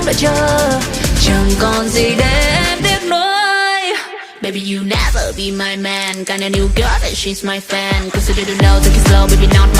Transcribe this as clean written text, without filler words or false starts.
đợi chờ, chẳng còn gì để em tiếc nuối. Baby you never be my man, kinda new girl that she's my fan. Cause you didn't know, take it slow, baby not